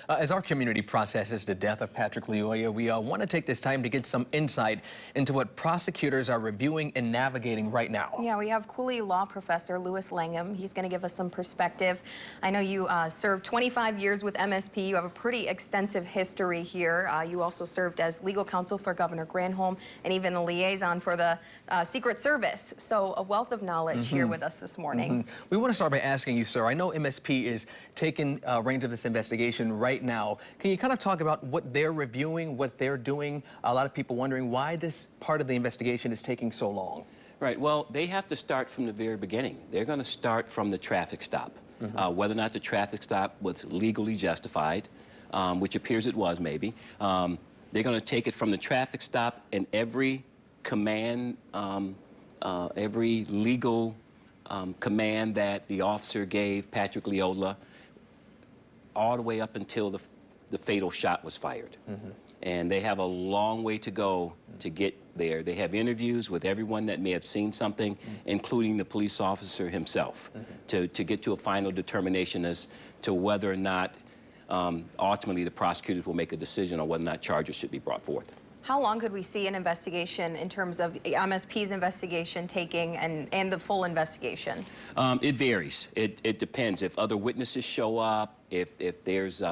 As our community processes the death of Patrick Lyoya, we want to take this time to get some insight into what prosecutors are reviewing and navigating right now. Yeah, we have Cooley Law Professor Louis Langham. He's going to give us some perspective. I know you served 25 years with MSP. You have a pretty extensive history here. You also served as legal counsel for Governor Granholm and even the liaison for the Secret Service. So a wealth of knowledge here with us this morning. We want to start by asking you, sir, I know MSP is taking reins of this investigation right now. Can you kind of talk about what they're reviewing, what they're doing? A lot of people wondering why this part of the investigation is taking so long. Right. Well, they have to start from the very beginning. They're going to start from the traffic stop. Whether or not the traffic stop was legally justified, which appears it was maybe. They're going to take it from the traffic stop and every command, every legal command that the officer gave Patrick Lyoya all the way up until the fatal shot was fired. And they have a long way to go to get there. They have interviews with everyone that may have seen something, including the police officer himself, to get to a final determination as to whether or not ultimately the prosecutors will make a decision on whether or not charges should be brought forth. How long could we see an investigation in terms of MSP's investigation taking and the full investigation? It varies. It depends. If other witnesses show up, if there's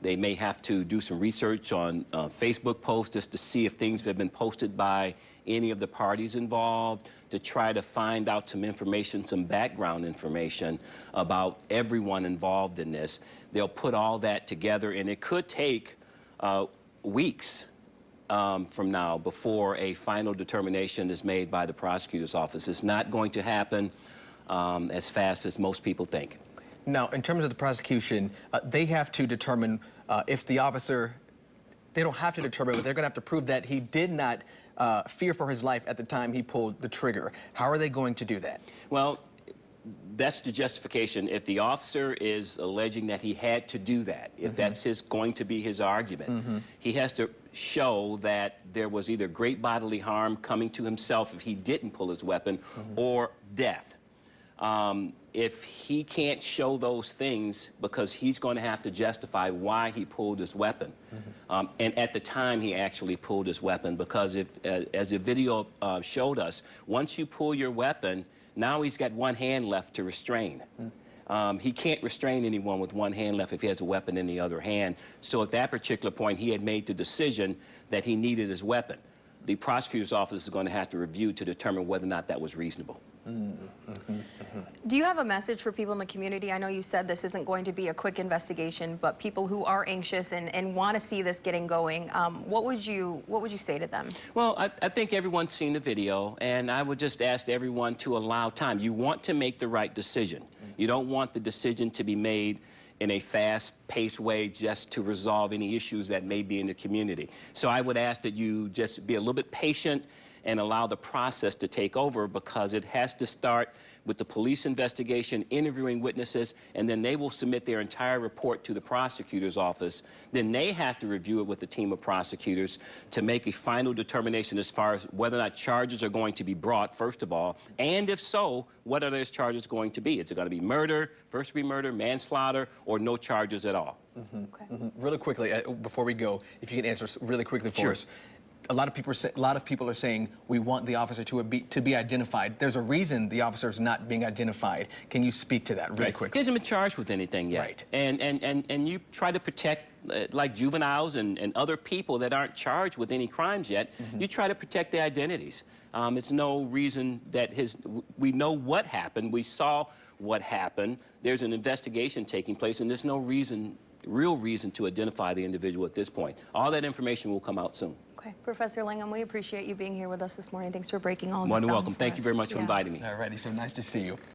they may have to do some research on Facebook posts just to see if things have been posted by any of the parties involved, to try to find out some information, some background information about everyone involved in this. They'll put all that together, and it could take weeks from now before a final determination is made by the prosecutor's office. It's not going to happen as fast as most people think. Now, in terms of the prosecution, they have to determine if the officer, they don't have to determine, but they're going to have to prove that he did not fear for his life at the time he pulled the trigger. How are they going to do that? Well, that's the justification. If the officer is alleging that he had to do that, if that's going to be his argument, he has to show that there was either great bodily harm coming to himself if he didn't pull his weapon, or death. If he can't show those things, because he's going to have to justify why he pulled his weapon, and at the time he actually pulled his weapon, because if, as the video showed us, once you pull your weapon, now he's got one hand left to restrain. He can't restrain anyone with one hand left if he has a weapon in the other hand. So at that particular point, he had made the decision that he needed his weapon. The prosecutor's office is going to have to review to determine whether or not that was reasonable. Do you have a message for people in the community? I know you said this isn't going to be a quick investigation, but people who are anxious and want to see this getting going, what would you say to them? Well, I think everyone's seen the video, and I would just ask everyone to allow time. You want to make the right decision. You don't want the decision to be made in a fast-paced way just to resolve any issues that may be in the community. So I would ask that you just be a little bit patient and allow the process to take over, because it has to start with the police investigation, interviewing witnesses, and then they will submit their entire report to the prosecutor's office. Then they have to review it with a team of prosecutors to make a final determination as far as whether or not charges are going to be brought, first of all, and if so, what are those charges going to be? Is it going to be murder, first-degree murder, manslaughter, or no charges at all? Really quickly, before we go, if you can answer really quickly for us. A lot of people are saying we want the officer to be identified. There's a reason the officer is not being identified. Can you speak to that really quickly? He hasn't been charged with anything yet. Right. And you try to protect, like juveniles and other people that aren't charged with any crimes yet, you try to protect their identities. It's no reason that we know what happened. We saw what happened. There's an investigation taking place, and there's no real reason to identify the individual at this point. All that information will come out soon. Okay, Professor Langham, we appreciate you being here with us this morning. Thanks for breaking all this down. More than welcome. Thank you very much for inviting me. All righty, so nice to see you.